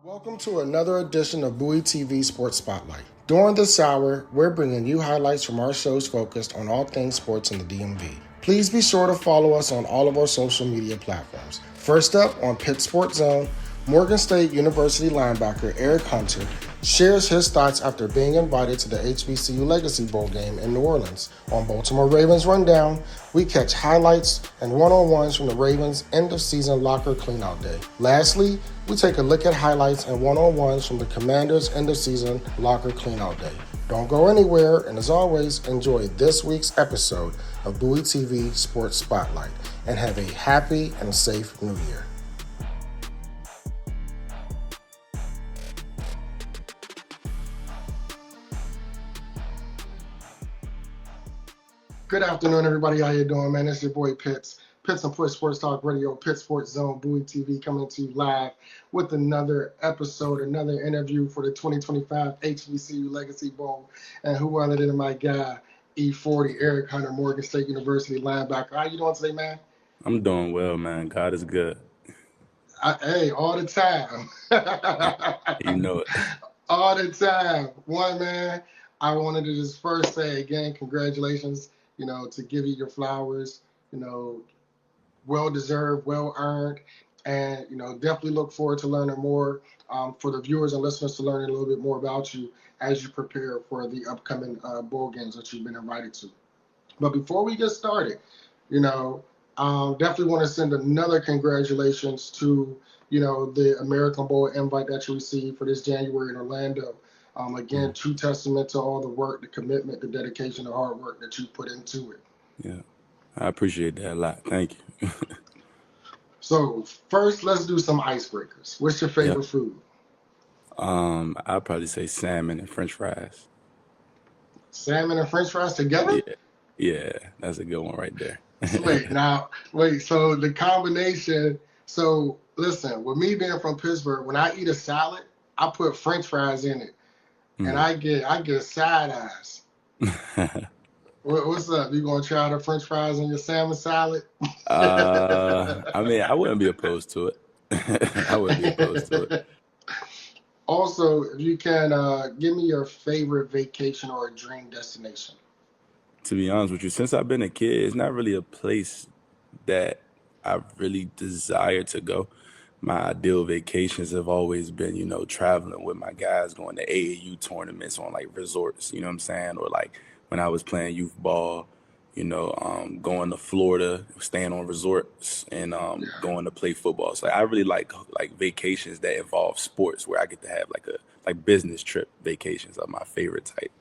Welcome to another edition of Bowie TV Sports Spotlight. During this hour, we're bringing you highlights from our shows focused on all things sports in the DMV. Please be sure to follow us on all of our social media platforms. First up, on Pitt Sports Zone, Morgan State University linebacker Erick Hunter shares his thoughts after being invited to the HBCU Legacy Bowl Game in New Orleans. On Baltimore Ravens Rundown, we catch highlights and one-on-ones from the Ravens' end-of-season locker cleanout day. Lastly, we take a look at highlights and one-on-ones from the Commanders' end-of-season locker cleanout day. Don't go anywhere, and as always, enjoy this week's episode of Bowie TV Sports Spotlight, and have a happy and safe New Year. Good afternoon, everybody. How you doing, man? It's your boy Pitts and Push Sports Talk Radio, Pitt Sports Zone, Bowie TV, coming to you live with another episode, another interview for the 2025 HBCU Legacy Bowl. And who other than my guy, E40, Erick Hunter, Morgan State University linebacker. How you doing today, man? I'm doing well, man. God is good. Hey, all the time. You know it. All the time. One, man, I wanted to just first say again, congratulations, to give you your flowers, well-deserved, well-earned, and, definitely look forward to learning more for the viewers and listeners to learn a little bit more about you as you prepare for the upcoming bowl games that you've been invited to. But before we get started, definitely want to send another congratulations to, the American Bowl invite that you received for this January in Orlando. Again, true testament to all the work, the commitment, the dedication, the hard work that you put into it. Yeah, I appreciate that a lot. Thank you. So first, let's do some icebreakers. What's your favorite food? I'd probably say salmon and French fries. Salmon and French fries together? Yeah, that's a good one right there. Wait. So the combination. So listen, with me being from Pittsburgh, when I eat a salad, I put French fries in it, and I get side eyes. What's up? You gonna try the French fries on your salmon salad? I mean, I wouldn't be opposed to it. I wouldn't be opposed to it. Also, if you can give me your favorite vacation or a dream destination. To be honest with you, since I've been a kid, it's not really a place that I really desire to go. My ideal vacations have always been, traveling with my guys, going to AAU tournaments on like resorts, you know what I'm saying? Or like when I was playing youth ball, going to Florida, staying on resorts and going to play football. So I really like vacations that involve sports where I get to have like business trip vacations are my favorite type.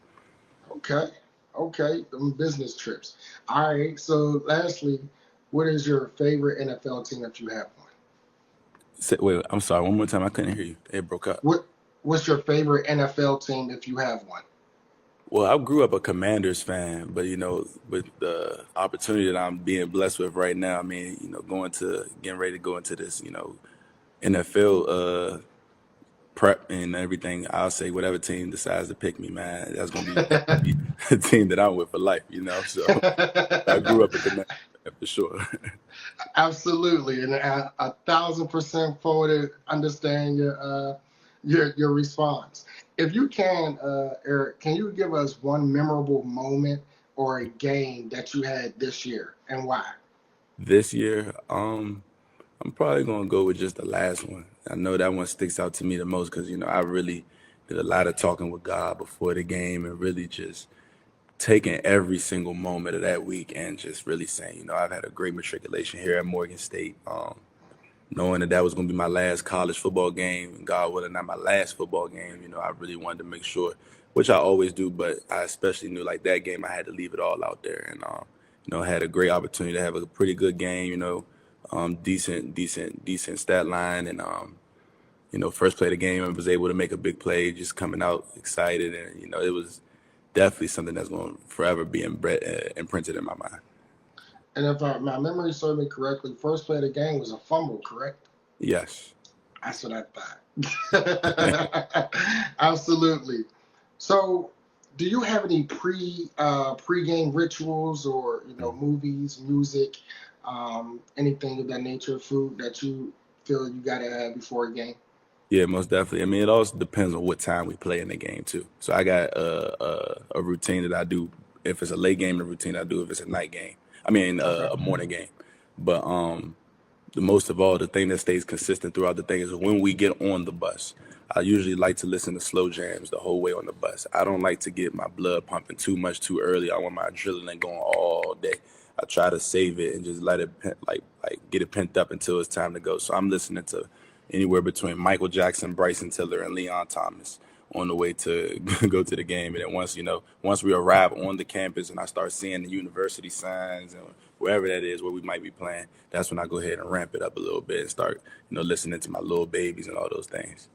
Okay, them business trips. All right, so lastly, what is your favorite NFL team if you have one? Wait, I'm sorry, one more time. I couldn't hear you. It broke up. What's your favorite NFL team if you have one? Well, I grew up a Commanders fan, but, with the opportunity that I'm being blessed with right now, I mean, getting ready to go into this, NFL prep and everything, I'll say whatever team decides to pick me, man, that's going to be the team that I'm with for life, So I grew up a Commanders fan for sure. Absolutely, and 1,000% forward. Understand your response. If you can, Erick, can you give us one memorable moment or a game that you had this year and why? This year, I'm probably gonna go with just the last one. I know that one sticks out to me the most because I really did a lot of talking with God before the game and really just taking every single moment of that week and just really saying, I've had a great matriculation here at Morgan State. Knowing that was going to be my last college football game, and God willing, not my last football game, I really wanted to make sure, which I always do, but I especially knew like that game I had to leave it all out there. And, had a great opportunity to have a pretty good game, decent stat line. And, first play of the game, I was able to make a big play, just coming out excited. And, it was definitely something that's going to forever be imprinted in my mind. And if my memory serves me correctly, first play of the game was a fumble, correct? Yes. That's what I thought. Absolutely. So, do you have any pre-game rituals or movies, music, anything of that nature, food that you feel you gotta have before a game? Yeah, most definitely. I mean, it also depends on what time we play in the game too. So I got a routine that I do if it's a late game, and a routine I do if it's a night game. I mean, Okay. a morning game. But the most of all, the thing that stays consistent throughout the thing is when we get on the bus. I usually like to listen to slow jams the whole way on the bus. I don't like to get my blood pumping too much too early. I want my adrenaline going all day. I try to save it and just let it like get it pent up until it's time to go. So I'm listening to anywhere between Michael Jackson, Bryson Tiller, and Leon Thomas on the way to go to the game. And then once we arrive on the campus and I start seeing the university signs and wherever that is where we might be playing, that's when I go ahead and ramp it up a little bit and start, listening to my little babies and all those things.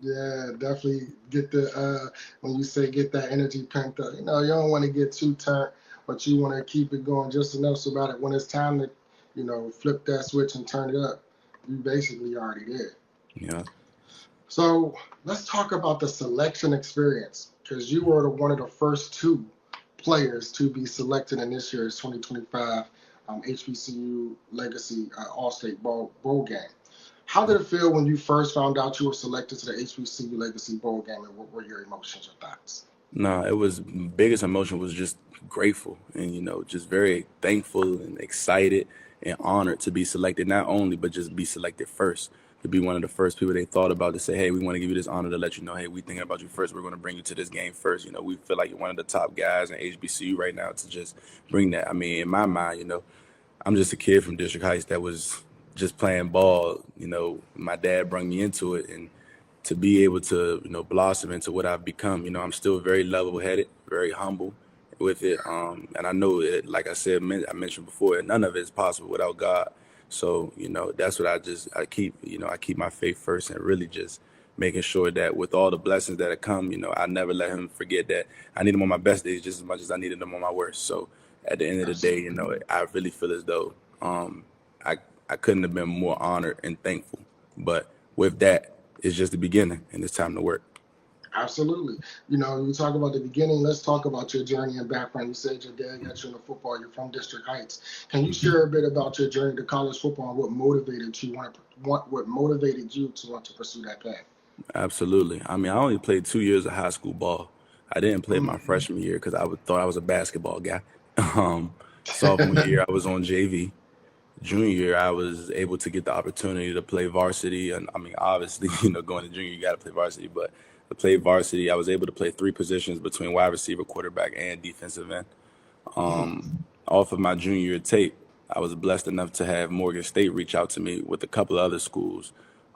Yeah, definitely get the when you say get that energy pumped up. You don't want to get too turned, but you want to keep it going just enough so about it when it's time to, flip that switch and turn it up. You basically already did. Yeah. So let's talk about the selection experience because you were one of the first two players to be selected in this year's 2025 HBCU Legacy All-State Bowl Game. How did it feel when you first found out you were selected to the HBCU Legacy Bowl Game, and what were your emotions or thoughts? No, it was biggest emotion was just grateful and just very thankful and excited and honored to be selected, not only but just be selected first, to be one of the first people they thought about to say, hey, we want to give you this honor to let you know, hey, we thinking about you first. We're going to bring you to this game first. We feel like you're one of the top guys in HBCU right now to just bring that. I mean, in my mind, I'm just a kid from District Heights that was just playing ball. My dad brought me into it, and to be able to, blossom into what I've become. I'm still very level-headed, very humble with it. And I know it, like I said, I mentioned before, none of it is possible without God. So, that's what I keep, I keep my faith first and really just making sure that with all the blessings that have come, I never let him forget that I need him on my best days just as much as I needed him on my worst. So at the end of the day, I really feel as though I couldn't have been more honored and thankful. But with that, it's just the beginning and it's time to work. Absolutely. You talk about the beginning. Let's talk about your journey and background. You said your dad got you into football. You're from District Heights. Can you share a bit about your journey to college football and what motivated you to want to pursue that path? Absolutely. I mean, I only played 2 years of high school ball. I didn't play my freshman year because thought I was a basketball guy. Sophomore year, I was on JV. Junior year, I was able to get the opportunity to play varsity. And I mean, obviously, going to junior, you got to play varsity. But to play varsity, I was able to play three positions between wide receiver, quarterback, and defensive end. Off of my junior year tape, I was blessed enough to have Morgan State reach out to me with a couple of other schools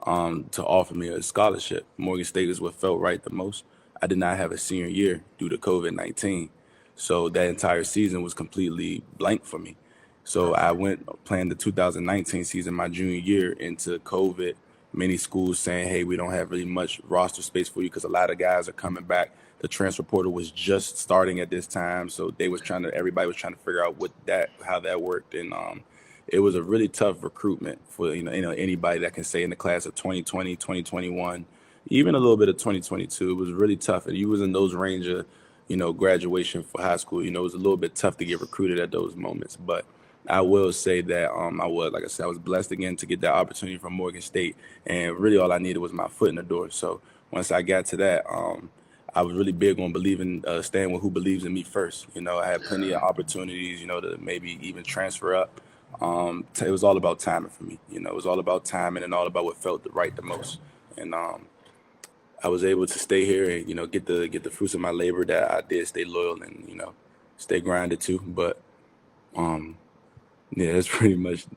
to offer me a scholarship. Morgan State is what felt right the most. I did not have a senior year due to COVID-19. So that entire season was completely blank for me. So I went playing the 2019 season, my junior year, into COVID. Many schools saying, hey, we don't have really much roster space for you because a lot of guys are coming back. The transfer portal was just starting at this time. So everybody was trying to figure out how that worked. And it was a really tough recruitment for, anybody that can say in the class of 2020, 2021, even a little bit of 2022. It was really tough. And you was in those range of, graduation for high school. It was a little bit tough to get recruited at those moments. But I will say that like I said, I was blessed again to get that opportunity from Morgan State, and really all I needed was my foot in the door. So once I got to that, I was really big on staying with who believes in me first. I had plenty of opportunities, to maybe even transfer up. It was all about timing for me. It was all about timing and all about what felt right the most. And I was able to stay here and get the fruits of my labor that I did stay loyal and stay grinded too. But yeah, that's pretty much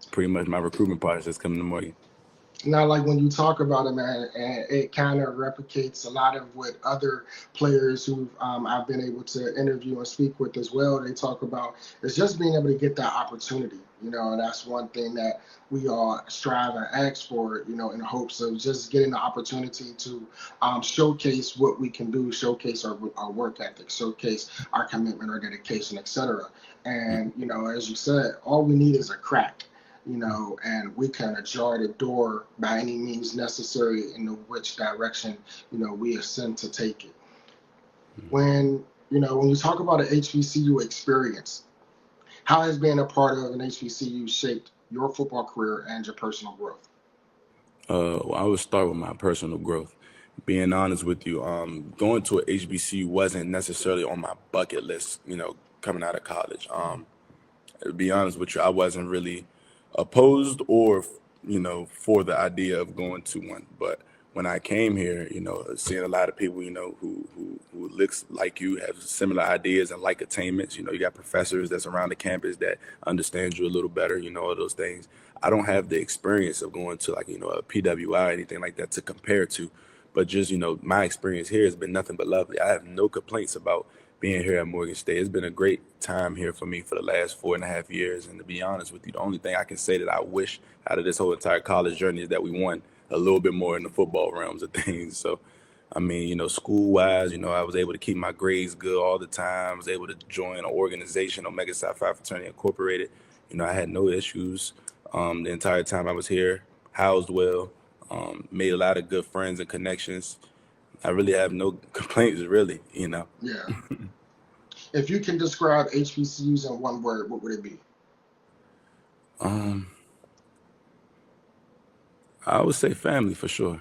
my recruitment process coming to Morgan. Now, like when you talk about it, man, and it kind of replicates a lot of what other players who I've been able to interview and speak with as well. They talk about it's just being able to get that opportunity, and that's one thing that we all strive and ask for, in hopes of just getting the opportunity to showcase what we can do, showcase our work ethic, showcase our commitment, our dedication, etc. And, as you said, all we need is a crack. And we can ajar the door by any means necessary in which direction, we ascend to take it. When you talk about an HBCU experience, how has being a part of an HBCU shaped your football career and your personal growth? Well, I would start with my personal growth. Being honest with you, going to a HBCU wasn't necessarily on my bucket list, coming out of college. To be honest with you, I wasn't really opposed or, for the idea of going to one. But when I came here, seeing a lot of people, who looks like you, have similar ideas and like attainments. You got professors that's around the campus that understand you a little better. All those things. I don't have the experience of going to like, a PWI or anything like that to compare to. But just, my experience here has been nothing but lovely. I have no complaints about being here at Morgan State. It's been a great time here for me for the last 4.5 years. And to be honest with you, the only thing I can say that I wish out of this whole entire college journey is that we won a little bit more in the football realms of things. So, I mean, school wise, I was able to keep my grades good all the time. I was able to join an organization, Omega Psi Phi Fraternity Incorporated. I had no issues the entire time I was here, housed well, made a lot of good friends and connections. I really have no complaints, really. Yeah. If you can describe HBCUs in one word, what would it be? I would say family for sure.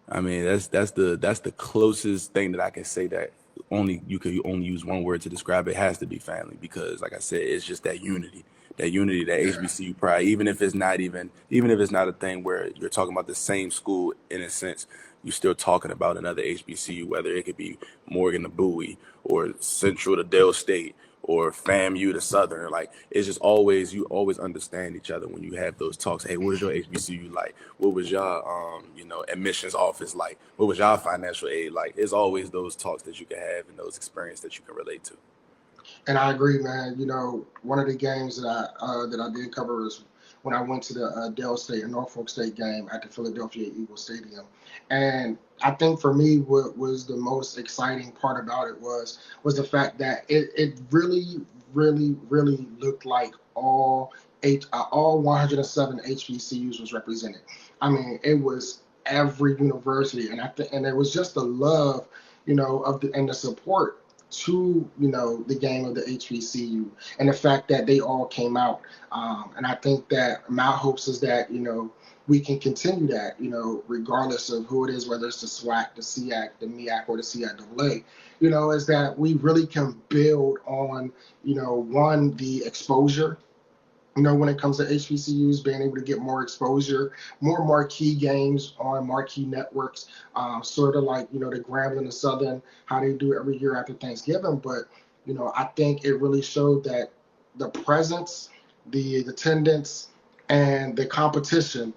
I mean, that's the closest thing that I can say that you could only use one word to describe it. It has to be family because, like I said, it's just that unity, that Yeah. HBCU pride. Even if it's not a thing where you're talking about the same school in a sense, you're still talking about another HBCU, whether it could be Morgan to Bowie or Central to Dale State or FAMU to Southern. Like it's just you always understand each other when you have those talks. Hey, what is your HBCU like? What was your admissions office like? What was your financial aid like? It's always those talks that you can have and those experiences that you can relate to. And I agree, man. One of the games that I did cover was when I went to the Dale State and Norfolk State game at the Philadelphia Eagles Stadium. And I think for me, what was the most exciting part about it was the fact that it really, really, really looked like all 107 HBCUs was represented. I mean, it was every university, and it was just the love, and the support to the game of the HBCU and the fact that they all came out. And I think that my hopes is that we can continue that regardless of who it is, whether it's the SWAC, the SEAC, the MEAC, or the CIAA. Is that we really can build on one, the exposure, when it comes to HBCUs, being able to get more exposure, more marquee games on marquee networks, sort of like, the Grambling and Southern, how they do every year after Thanksgiving. But, I think it really showed that the presence, the attendance, and the competition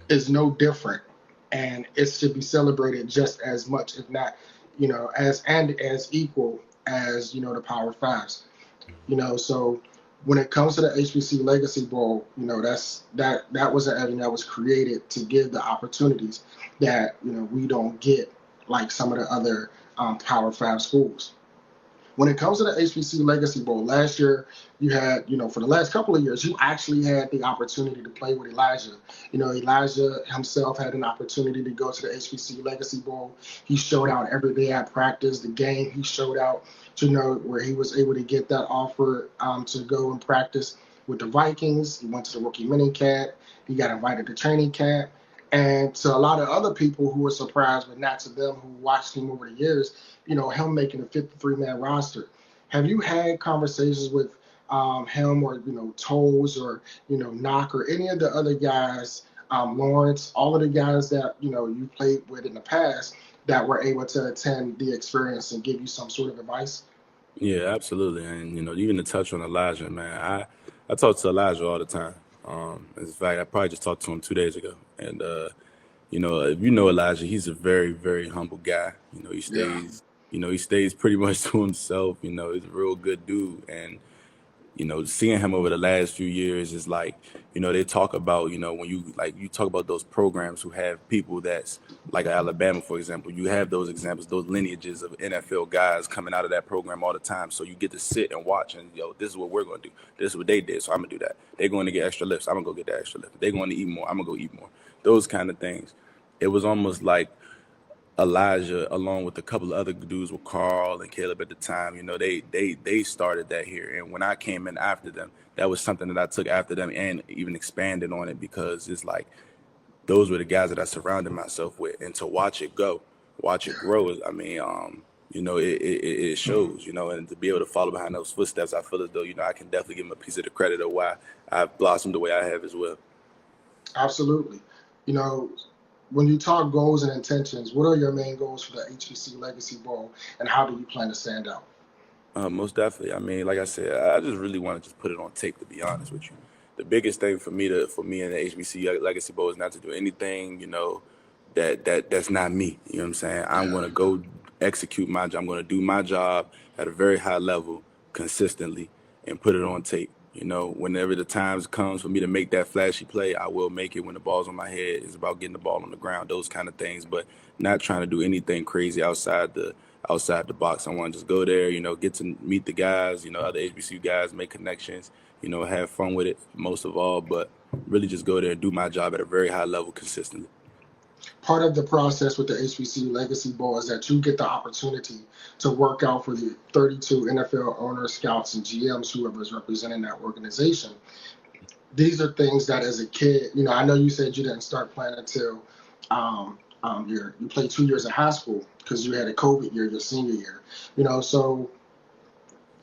is no different. And it should be celebrated just as much, if not, as equal as, the Power Fives. So when it comes to the HBC Legacy Bowl, that was an avenue that was created to give the opportunities that we don't get like some of the other Power Five schools. When it comes to the HBC Legacy Bowl, last year you had, for the last couple of years, you actually had the opportunity to play with Elijah. Elijah himself had an opportunity to go to the HBC Legacy Bowl. He showed out every day at practice. The game he showed out, where he was able to get that offer to go and practice with the Vikings. He went to the rookie mini camp. He got invited to training camp. And to a lot of other people who were surprised, but not to them who watched him over the years, him making a 53-man roster. Have you had conversations with him or, Toes or, Knock or any of the other guys, Lawrence, all of the guys that, you played with in the past that were able to attend the experience and give you some sort of advice? Yeah, absolutely. And even to touch on Elijah, man, I talk to Elijah all the time. In fact, I probably just talked to him 2 days ago. And if you know Elijah, he's a very, very humble guy. Yeah. He stays pretty much to himself. He's a real good dude. And seeing him over the last few years is like, they talk about, when you talk about those programs who have people that's like Alabama, for example, you have those examples, those lineages of NFL guys coming out of that program all the time. So you get to sit and watch and, this is what we're going to do. This is what they did. So I'm going to do that. They're going to get extra lifts. I'm going to go get that extra lift. They're going to eat more. I'm going to go eat more. Those kind of things. It was almost like Elijah, along with a couple of other dudes with Carl and Caleb at the time, they started that here. And when I came in after them, that was something that I took after them and even expanded on it because it's like those were the guys that I surrounded myself with, and to watch it go, watch it grow. I mean, it shows, and to be able to follow behind those footsteps, I feel as though, I can definitely give them a piece of the credit of why I've blossomed the way I have as well. Absolutely. You know, when you talk goals and intentions, what are your main goals for the HBCU Legacy Bowl, and how do you plan to stand out? Most definitely. I mean, like I said, I just really want to just put it on tape, to be honest with you. The biggest thing for me in the HBCU Legacy Bowl is not to do anything, that's not me. You know what I'm saying? I'm going to go execute my job. I'm going to do my job at a very high level consistently and put it on tape. Whenever the times comes for me to make that flashy play, I will make it when the ball's on my head. It's about getting the ball on the ground, those kind of things, but not trying to do anything crazy outside the box. I want to just go there, get to meet the guys, other HBCU guys, make connections, have fun with it most of all, but really just go there and do my job at a very high level consistently. Part of the process with the HBCU Legacy Bowl is that you get the opportunity to work out for the 32 NFL owners, scouts, and GMs, whoever is representing that organization. These are things that, as a kid, I know you said you didn't start playing until you played 2 years of high school because you had a COVID year, your senior year. So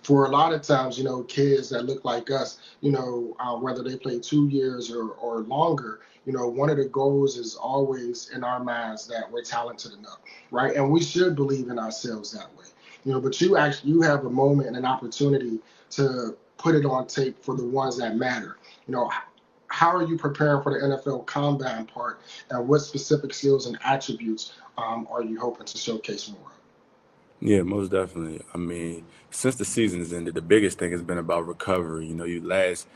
for a lot of times, kids that look like us, whether they play 2 years or longer, one of the goals is always in our minds that we're talented enough, right? And we should believe in ourselves that way, but you have a moment and an opportunity to put it on tape for the ones that matter. How are you preparing for the NFL Combine part, and what specific skills and attributes are you hoping to showcase more of? Yeah, most definitely. I mean, since the season has ended, the biggest thing has been about recovery. You last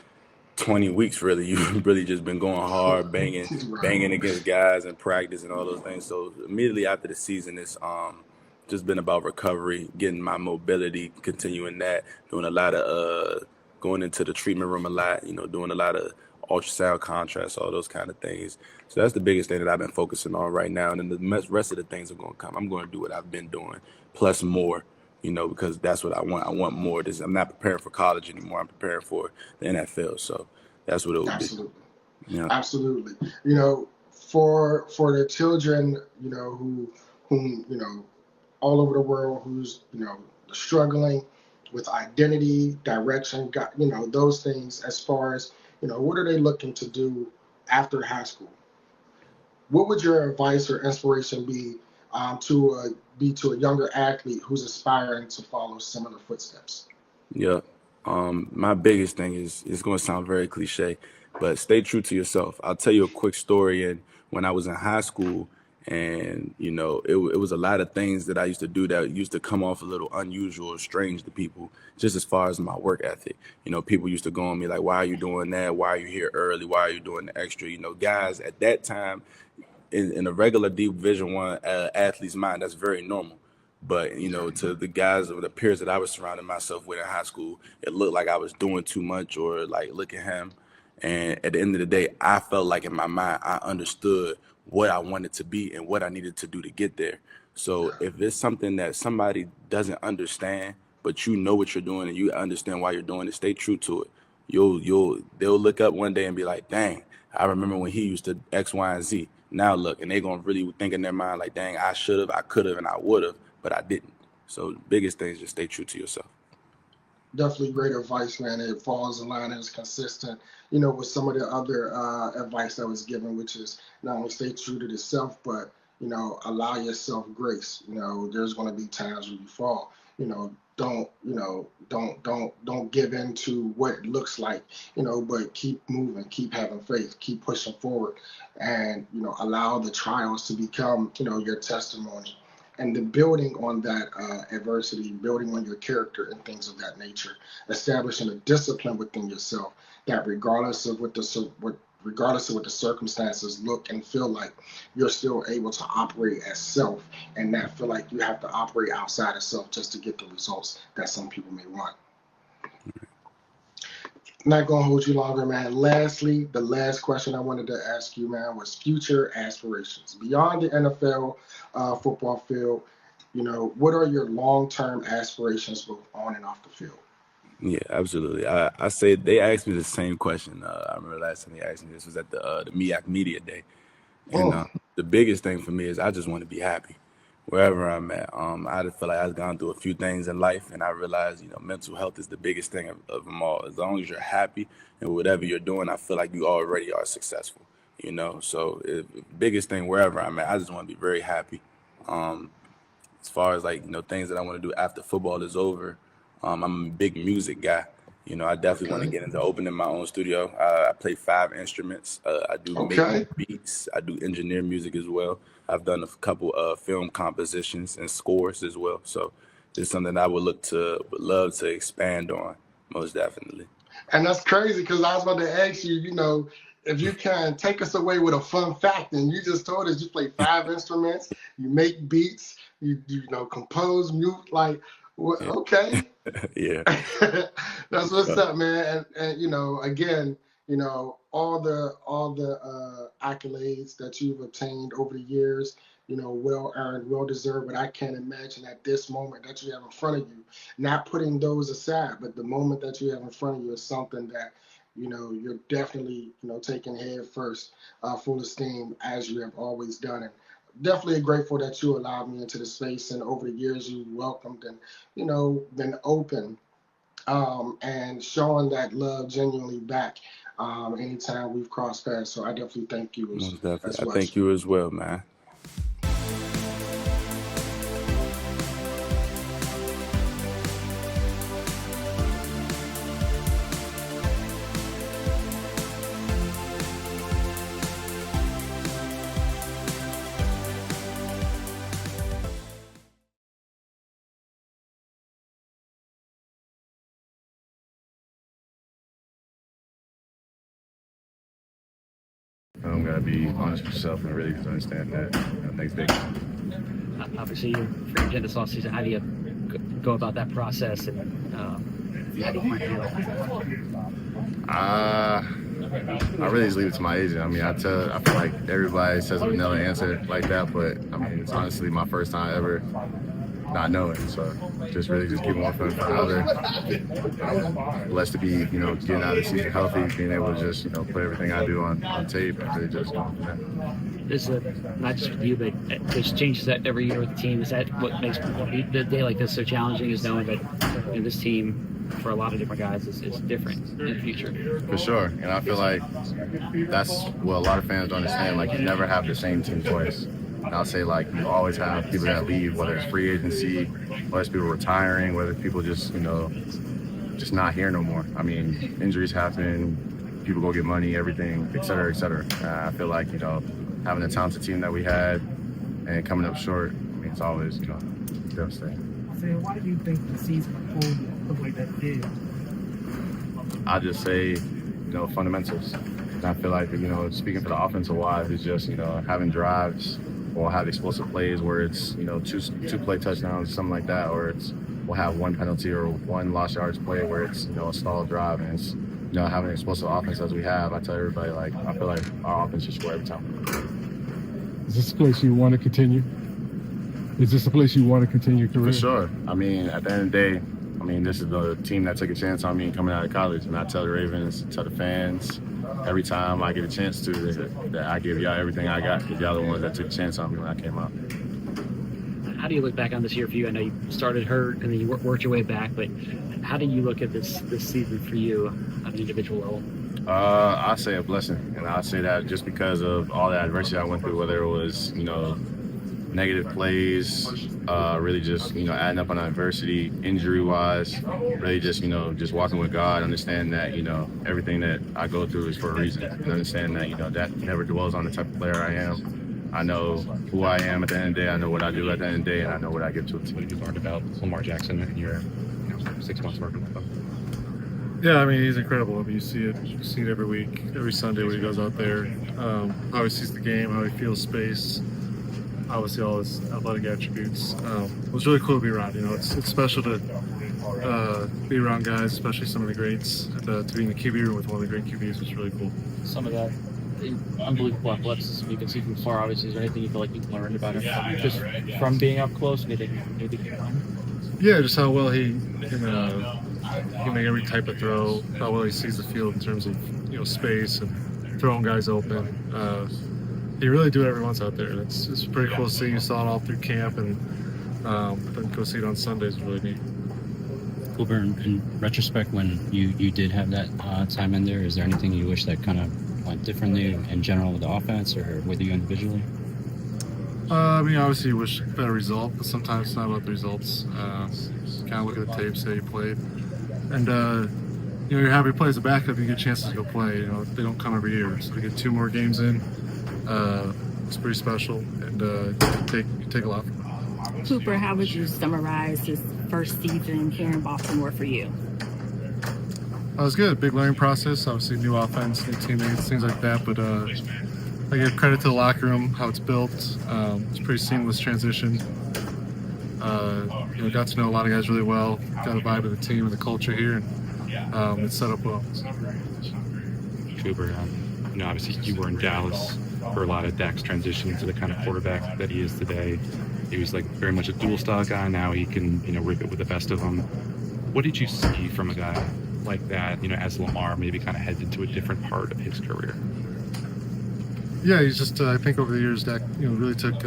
20 weeks, really, you've really just been going hard, banging against guys in practice and all those things. So immediately after the season, it's just been about recovery, getting my mobility, continuing that, doing a lot of going into the treatment room a lot, doing a lot of ultrasound contrast, all those kind of things. So that's the biggest thing that I've been focusing on right now. And then the rest of the things are going to come. I'm going to do what I've been doing, plus more, because that's what I want. I want more. I'm not preparing for college anymore. I'm preparing for the NFL. So that's what it will Absolutely. be. Yeah. Absolutely. For the children, whom all over the world, who's, struggling with identity, direction, those things, as far as, what are they looking to do after high school? What would your advice or inspiration be to a younger athlete who's aspiring to follow similar footsteps? Yeah. My biggest thing is, it's going to sound very cliche, but stay true to yourself. I'll tell you a quick story. And when I was in high school, and it was a lot of things that I used to do that used to come off a little unusual or strange to people, just as far as my work ethic. People used to go on me like, why are you doing that? Why are you here early? Why are you doing the extra? Guys at that time, in a regular Division I athlete's mind, that's very normal. But to the guys or the peers that I was surrounding myself with in high school, it looked like I was doing too much, or like, look at him. And at the end of the day, I felt like in my mind I understood what I wanted to be and what I needed to do to get there. So if it's something that somebody doesn't understand, but you know what you're doing and you understand why you're doing it, stay true to it. They'll look up one day and be like, dang, I remember when he used to X, Y, and Z. Now look, and they're gonna really think in their mind like, dang, I should have, I could have, and I would have, but I didn't. So the biggest thing is just stay true to yourself. Definitely great advice, man. It falls in line and is consistent, with some of the other advice that was given, which is not only stay true to yourself, but, allow yourself grace. There's going to be times when you fall. Don't give in to what it looks like, but keep moving, keep having faith, keep pushing forward, and, allow the trials to become, your testimony. And the building on that adversity, building on your character and things of that nature, establishing a discipline within yourself that regardless of what the circumstances look and feel like, you're still able to operate as self and not feel like you have to operate outside of self just to get the results that some people may want. Not going to hold you longer, man. Lastly, the last question I wanted to ask you, man, was future aspirations. Beyond the NFL football field, what are your long-term aspirations both on and off the field? Yeah, absolutely. I say they asked me the same question. I remember last time they asked me this was at the MEAC Media Day. And Mm. the biggest thing for me is I just want to be happy wherever I'm at. I just feel like I've gone through a few things in life, and I realized, mental health is the biggest thing of them all. As long as you're happy and whatever you're doing, I feel like you already are successful. So biggest thing wherever I'm at, I just want to be very happy. As far as like things that I want to do after football is over, I'm a big music guy. I definitely want to Okay. get into opening my own studio. I play 5 instruments. I do make Okay. beats. I do engineer music as well. I've done a couple of film compositions and scores as well. So it's something I would love to expand on, most definitely. And that's crazy because I was about to ask you, if you can take us away with a fun fact, and you just told us you play 5 instruments, you make beats, you compose music. Like, Yeah. okay, Yeah. that's what's up, man. And again, all the accolades that you've obtained over the years, well earned, well deserved. But I can't imagine at this moment that you have in front of you, not putting those aside, but the moment that you have in front of you is something that you're definitely taking head first, full esteem, as you have always done. And definitely grateful that you allowed me into the space, and over the years you welcomed and been open, and showing that love genuinely back, anytime we've crossed paths. So I definitely thank you Most definitely. as I much. thank you as well, man. I'm gonna be honest with yourself and really just understand that next day. Obviously, you're free agent this offseason. How do you go about that process? And how do you feel? I really just leave it to my agent. I mean, I feel like everybody says a vanilla answer like that, but I mean, it's honestly my first time ever not knowing. So just really just keep one foot in front of the other. Blessed to be, getting out of the season healthy, being able to just, put everything I do on tape and really just go from there. This is not just with you, but there's changes that every year with the team. Is that what makes the day like this so challenging? Is knowing that this team, for a lot of different guys, is different in the future. For sure, and I feel like that's what a lot of fans don't understand. Like, you never have the same team twice. And I'll say, like, you always have people that leave, whether it's free agency, whether it's people retiring, whether it's people just, just not here no more. I mean, injuries happen, people go get money, everything, et cetera, et cetera. I feel like, having the talented team that we had and coming up short, I mean, it's always, devastating. So why do you think the season unfolded the way that it did? I just say, fundamentals. And I feel like, speaking for the offensive wise, it's just, having drives or have explosive plays where it's, two play touchdowns, something like that, or we'll have one penalty or one lost yards play where it's, a stalled drive, and it's, having an explosive offense as we have. I tell everybody, like, I feel like our offense should score every time. Is this a place you want to continue? Is this a place you want to continue your career? For sure. I mean, at the end of the day, this is the team that took a chance on me coming out of college. And I tell the Ravens, tell the fans, every time I get a chance to, that I give y'all everything I got, because y'all the ones that took a chance on me when I came out. How do you look back on this year for you? I know you started hurt and then you worked your way back, but how do you look at this season for you on an individual level? I say a blessing, and I say that just because of all the adversity I went through, whether it was, negative plays, really just, adding up on adversity, injury-wise, really just, just walking with God, understand that, everything that I go through is for a reason, and understand that, that never dwells on the type of player I am. I know who I am at the end of the day, I know what I do at the end of the day, and I know what I give to a team. You learned about Lamar Jackson in your 6 months working with him. Yeah, I mean, he's incredible. I mean, you see it every week, every Sunday when he goes out there. How he sees the game, how he feels space, obviously all his athletic attributes. It was really cool to be around. It's special to be around guys, especially some of the greats. To be in the QB room with one of the great QBs was really cool. Some of that unbelievable athleticism you can see from far. Obviously, is there anything you feel like you've learned about him just from being up close? Maybe Yeah, just how well he can make every type of throw, how well he sees the field in terms of space and throwing guys open. you really do it every once out there. It's pretty cool to see. You saw it all through camp, and then go see it on Sundays is really neat. Cooper, in retrospect, when you did have that time in there, is there anything you wish that kind of went differently in general with the offense or with you individually? I mean, obviously you wish better result, but sometimes it's not about the results. Kind of look at the tape, say you played, and you're happy to play as a backup. You get chances to go play. They don't come every year, so to get 2 more games in, it's pretty special, and you take a lot from it. Cooper, how would you summarize this first season here in Baltimore for you? It was good. Big learning process. Obviously, new offense, new teammates, things like that. But I give credit to the locker room, how it's built. It's a pretty seamless transition. Got to know a lot of guys really well. Got a vibe of the team and the culture here, and it's set up well. Cooper, obviously you were in Dallas for a lot of Dak's transition to the kind of quarterback that he is today. He was like very much a dual style guy. Now he can, rip it with the best of them. What did you see from a guy like that, as Lamar maybe kind of heads into a different part of his career? Yeah, he's just, I think over the years, Dak, really took,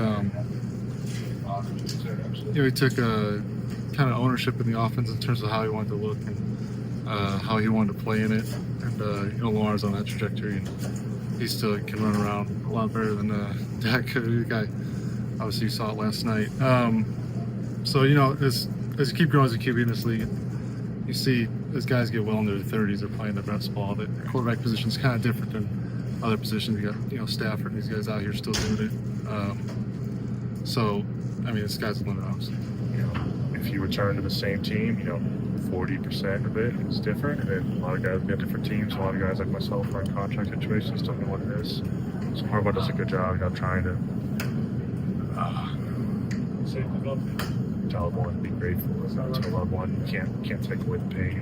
he took kind of ownership in the offense in terms of how he wanted to look and how he wanted to play in it. And, Lamar's on that trajectory, and he still can run around a lot better than Dak could. The guy, obviously, you saw it last night. So, as you keep growing as a QB in this league, you see as guys get well into their 30s, they're playing their best ball. The quarterback position is kind of different than other positions. You got, Stafford and these guys out here still doing it. So, I mean, the sky's the limit, obviously. If you return to the same team, 40% of it is different. And then a lot of guys get different teams. A lot of guys like myself are in contract situations, don't know what it is. So Harbaugh does a good job, trying to tell everyone to be grateful. Tell loved one you can't take away the pain.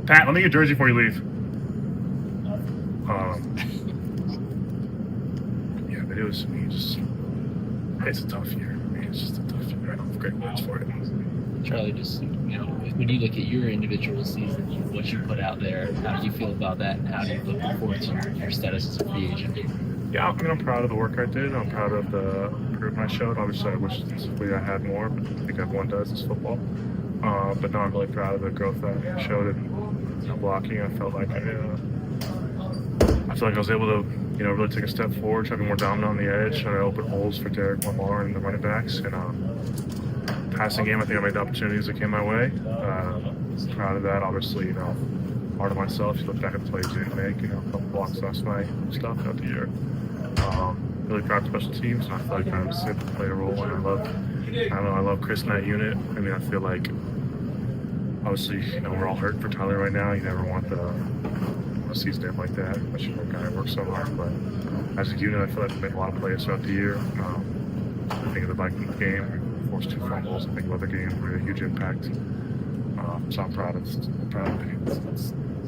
Pat, let me get a jersey before you leave. Yeah, but it was it's a tough year. It's just a tough year. I don't have great words for it. Charlie, just when you look at your individual season, what you put out there, how do you feel about that, and how do you look forward to your status as a free agent? Yeah, I'm proud of the work I did. I'm proud of the improvement I showed. Obviously, I wish specifically I had more, but I think everyone does. It's football. But no, I'm really proud of the growth I showed in blocking. I felt like I was able to, really take a step forward, try to be more dominant on the edge, try to open holes for Derek Lamar and the running backs. And passing game, I think I made the opportunities that came my way. Proud of that. Obviously, hard on myself. You look back at the plays you didn't make, a couple blocks last night, stuff throughout the year. Really proud of special teams, and I feel like I kind of play a role. And I love Chris in that unit. I mean, I feel like obviously, we're all hurt for Tyler right now. You never want a season end like that, especially when a guy works so hard. But as a unit, I feel like we made a lot of plays throughout the year. I think of the Vikings game, we forced 2 fumbles. I think of other games, we had a huge impact. So I'm proud of it.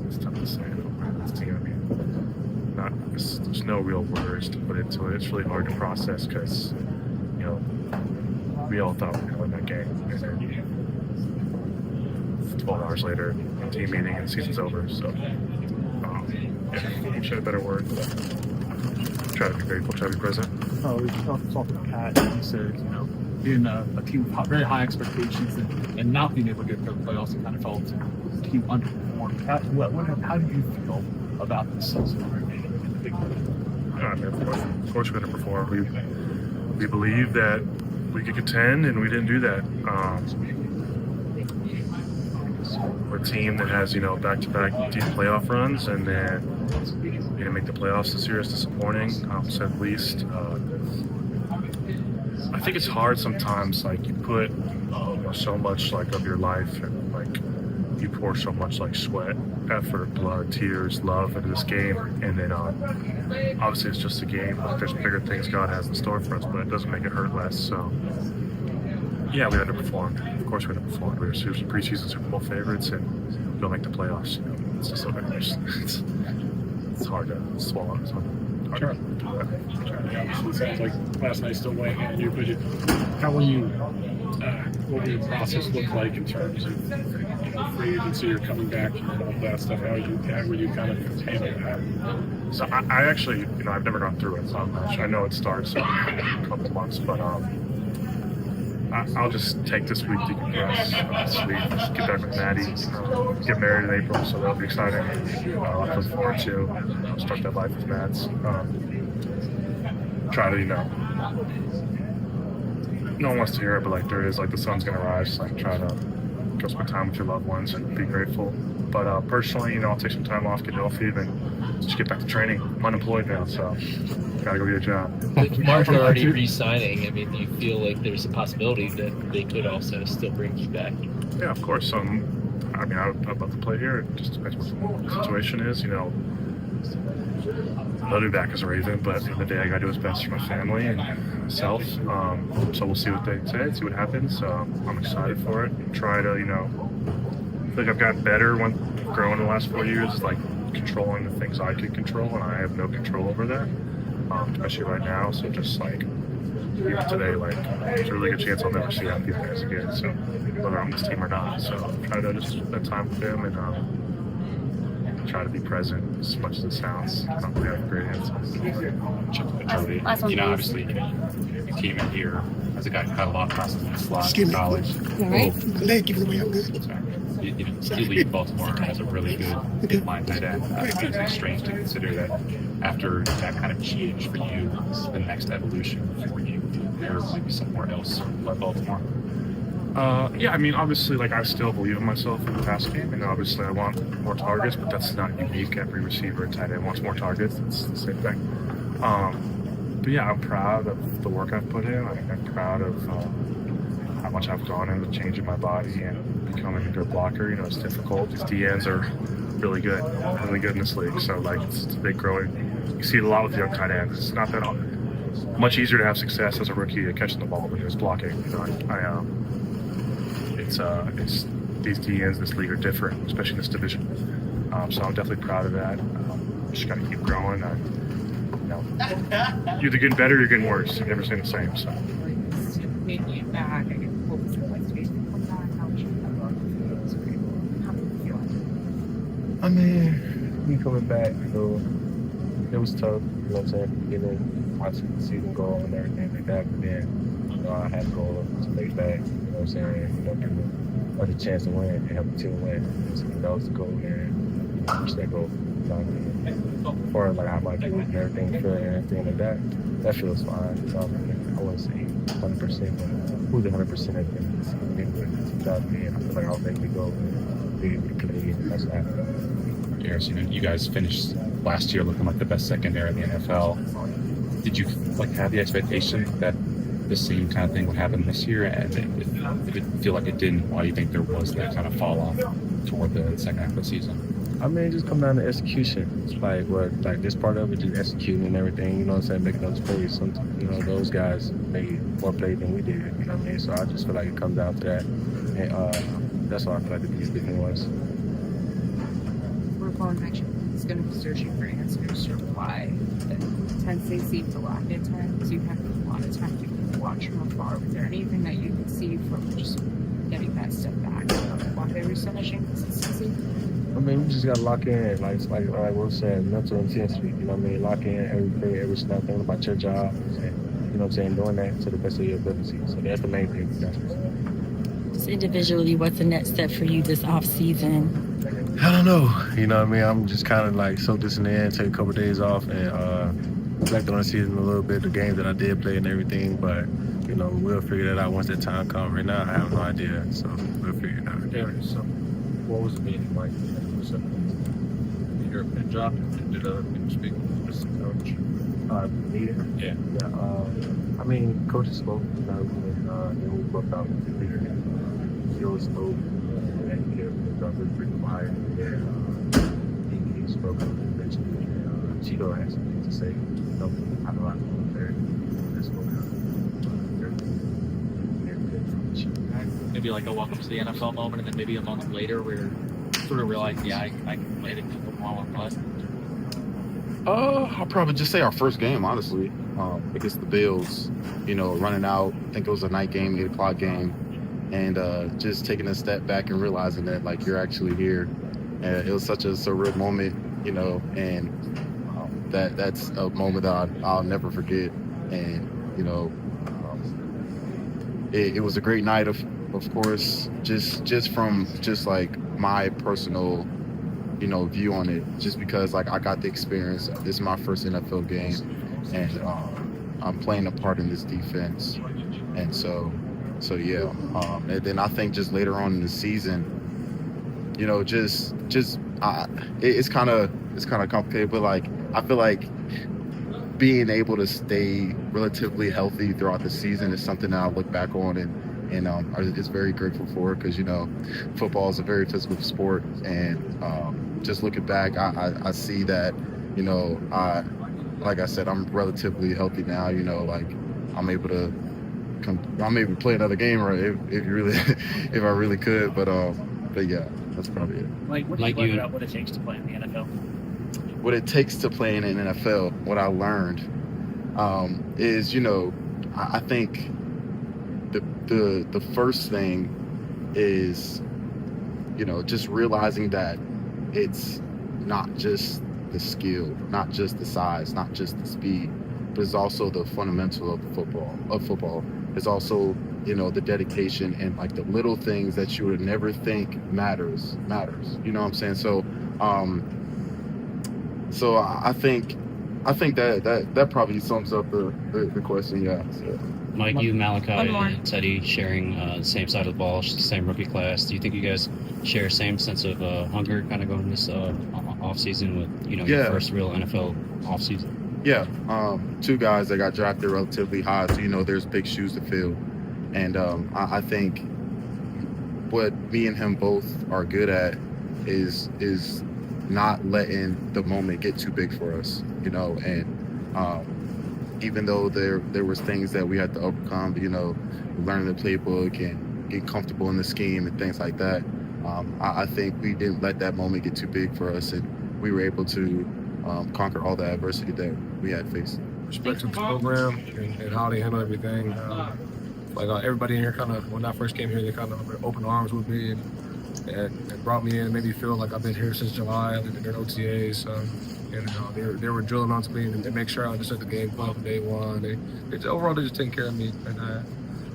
It's tough to say. This team, I mean, there's no real words to put into it. It's really hard to process because, we all thought we were going to win that game. And then 12 hours later, team meeting and the season's over. So, we should have better word. Try to be grateful, try to be present. We talked to Pat, and he said, being a team with very high expectations and not being able to get to the playoffs, it kind of felt the team underperformed. How do you feel about this season? Of course we're going to perform. We believe that we could contend, and we didn't do that. We're a team that has, back-to-back deep playoff runs, and then make the playoffs this year is disappointing, to say the least. I think it's hard sometimes, you put so much of your life and you pour so much sweat, effort, blood, tears, love into this game, and then obviously it's just a game. There's bigger things God has in store for us, but it doesn't make it hurt less. So yeah, we underperformed. Of course we underperformed. We were seriously preseason Super Bowl favorites, and we don't make the playoffs. It's just so it's hard to swallow. It's hard. Sure. It sounds like last night still weighing on you, but how will your process look like in terms of free agency or coming back and all that stuff? How were you kind of handling that? So I actually, I've never gone through it so much. I know it starts in a couple months, but I'll just take this week to decompress, sleep, get back with Maddie, get married in April, so that'll be exciting. I'll look forward to start that life with Mads. Try to, no one wants to hear it, but like there is, like the sun's gonna rise. Like try to go spend time with your loved ones and be grateful. But personally, I'll take some time off, get healthy, and just get back to training. I'm unemployed now, so gotta go get a job. With Marshall already re-signing, I mean, do you feel like there's a possibility that they could also still bring you back? Yeah, of course. I'd love to play here. It just depends what the situation is. I'll be back as a Raven, but at the end of the day, I gotta do what's best for my family and myself. So we'll see what they say, see what happens. I'm excited for it. Try to, I feel like I've gotten better when growing in the last 4 years, like controlling the things I could control, and I have no control over that, especially right now. So just like even today, like there's a really good chance I'll never see that these guys again. So whether I'm on this team or not, so try to just spend time with them and try to be present as much as it sounds. I don't really have great answers. Charlie, obviously, you came in here as a guy who had a lot of process in slot in college. All right. You lead Baltimore as a really good inline tight end. It's strange to consider that after that kind of change for you, the next evolution for you, there might be somewhere else but Baltimore. Obviously, like I still believe in myself in the pass game, and obviously I want more targets, but that's not unique. Every receiver and tight end wants more targets. It's the same thing. But yeah, I'm proud of the work I've put in. I'm proud of how much I've gone into changing my body and becoming a good blocker. It's difficult. These DNs are really good in this league. So like it's a big growing. You see it a lot with young tight ends. It's not that much easier to have success as a rookie at catching the ball than just blocking. It's these DNs in this league are different, especially in this division. So I'm definitely proud of that. Just got to keep growing. You're either getting better or you're getting worse. You're never staying the same. So. Me coming back, it was tough, watching the season go and everything like that, but then, I had to go to make back, give a chance to win and help the team win. Something else to go and push that goal. As far as like how my do and everything feel and everything like that feels fine. I wouldn't say 100%, but who's 100% at the end of the season? I feel like I'll make it go and be able to play, and that's what happened. You guys finished last year looking like the best secondary in the NFL. Did you have the expectation that the same kind of thing would happen this year? And if it feel like it didn't, why do you think there was that kind of fall off toward the second half of the season? It just come down to execution. It's like this part of it, just executing and everything, making those plays. Sometimes, those guys made more plays than we did, So I just feel like it comes down to that. And that's why I feel like the biggest thing was. Is going to be searching for answers for why the Tennessee seemed to lack at times. You have a lot of time to watch from afar. Was there anything that you could see from just getting that step back? Why they were so much inconsistency? We just got to lock in, like Will said, mental intensity. Lock in every play, every snap, think about your job, and doing that to the best of your ability. So that's the main thing. Just individually, what's the next step for you this off season? I don't know. I'm just kind of soak this in the end, take a couple of days off, and reflect on the season a little bit, the games that I did play and everything. But we'll figure that out once that time comes. Right now, I have no idea, so we'll figure it out. Yeah. So, what was the meeting like? Was it the European job? Did you speak with the coach? Meeting? Yeah. Coach spoke. Then we booked out the leader. He always spoke. Pretty quiet. He spoke up and mentioned Chico had something to say. I know I know there. Maybe like a welcome to the NFL moment, and then maybe a month later we're sort of realizing, I can play the football and plus. I'll probably just say our first game, honestly, against the Bills. Running out. I think it was a night game, 8 o'clock game. and just taking a step back and realizing that like you're actually here. And it was such a surreal moment, you know, and that's a moment that I'll never forget. And you know, it was a great night, of course, just from just like my personal, you know, view on it, just because like I got the experience. This is my first NFL game, and I'm playing a part in this defense, and so yeah. And then I think just later on in the season, you know, it's kind of complicated, but like I feel like being able to stay relatively healthy throughout the season is something that I look back on and is very grateful for, because you know, football is a very physical sport, and just looking back, I see that, you know, like I said, I'm relatively healthy now. You know, like I'm able to play another game, or if you really if I really could, but yeah, that's probably it. What do you learn about what it takes to play in the NFL? What it takes to play in an NFL, what I learned is, you know, I think the first thing is, you know, just realizing that it's not just the skill, not just the size, not just the speed, but it's also the fundamental of football. It's also, you know, the dedication and like the little things that you would never think matters. You know what I'm saying? So so I think that probably sums up the question. Yeah. So. Mike, you, Malachi, and Teddy sharing the same side of the ball, same rookie class. Do you think you guys share the same sense of hunger kind of going this off season with, you know, your first real NFL off season? Yeah, two guys that got drafted relatively high, so you know there's big shoes to fill, and I think what me and him both are good at is not letting the moment get too big for us, you know, and even though there was things that we had to overcome, you know, learning the playbook and getting comfortable in the scheme and things like that, I think we didn't let that moment get too big for us, and we were able to conquer all the adversity that we had faced. Respect to the program and how they handle everything. Everybody in here kind of, when I first came here, they kind of were open arms with me and brought me in and made me feel like I've been here since July. I did their OTAs. They were drilling onto me and they make sure I understood the game plan from day one. Overall, they just taking care of me, and I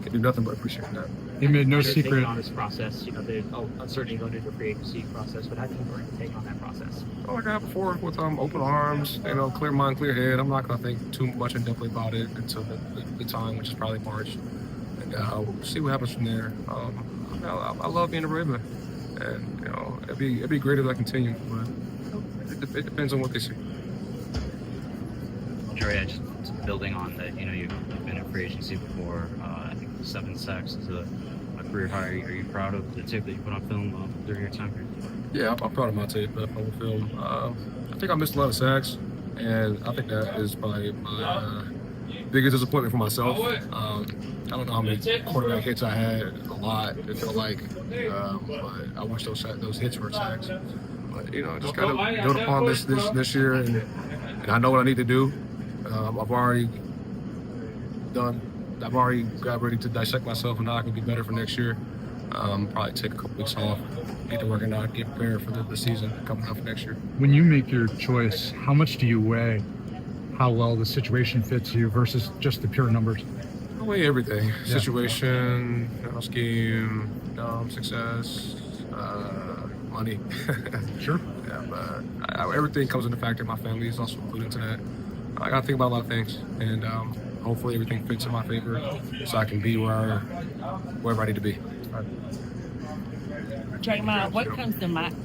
can do nothing but appreciate that. He made no secret on this process. You know, the uncertainty going into the free agency process, but how do you take on that process? Like I had before, with open arms, you know, clear mind, clear head. I'm not going to think too much and deeply about it until the time, which is probably March, and we'll see what happens from there. I love being a Raven, and you know, it'd be great if I continue, but it depends on what they see. Dre, just building on that, you know, you've been in free agency before. I think 7 sacks is a career high. Are you proud of the tape that you put on film during your time here? Yeah, I'm proud of my tape that I put on film. I think I missed a lot of sacks, and I think that is probably my biggest disappointment for myself. I don't know how many quarterback hits I had. A lot, it felt like, but I wish those hits were sacks. But you know, just gotta build upon this year, and I know what I need to do. I've already got ready to dissect myself and how I can be better for next year. Probably take a couple weeks off, get to working out, get prepared for the season coming up next year. when you make your choice, how much do you weigh how well the situation fits you versus just the pure numbers? I weigh everything: situation, scheme, success, money. Sure. Yeah, but everything comes into factor. My family is also included into that. I gotta think about a lot of things, and hopefully everything fits in my favor, so I can be wherever I need to be. Draymond, what comes to mind?